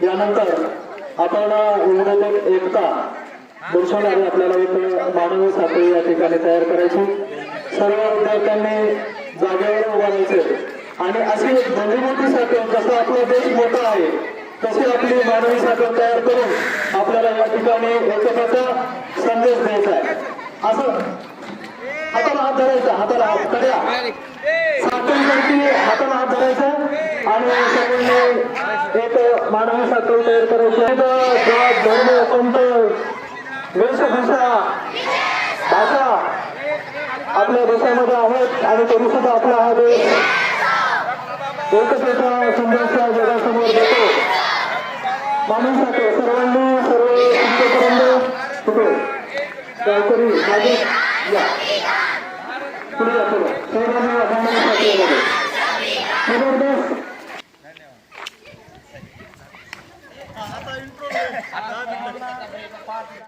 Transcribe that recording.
यानंतर आपण विविधतेत एकता दर्शवणारी आपल्याला एक मानवी साखळी या ठिकाणी तयार करायची। सर्व विद्यार्थ्यांनी जागेवर उभा राहायचे आणि अशी भली मोठी साखळ, जसं आपला देश मोठा आहे तशी आपली मानवी साखळ तयार करून आपल्याला या ठिकाणी एकतेचा संदेश द्यायचा आहे। असं हाताला हात धरायचा, हाताला हात कड्या साखळीवरती हाताला हात धरायचा आणि सर्वांनी एक मानवी साखळ तयार करायची। धर्म, पंथ, वेशभूषा, भाषा आपल्या देशामध्ये आहेत आणि तरी सुद्धा आपला हा देश एकतेचा संदेश जगासमोर देतो। मानवी साखळ सर्वांनी सर्व तुमच्यापर्यंत कुठे गावकरी मागे या पुढे या सर्वांनी मानवी साखळीमध्ये जबरदस्त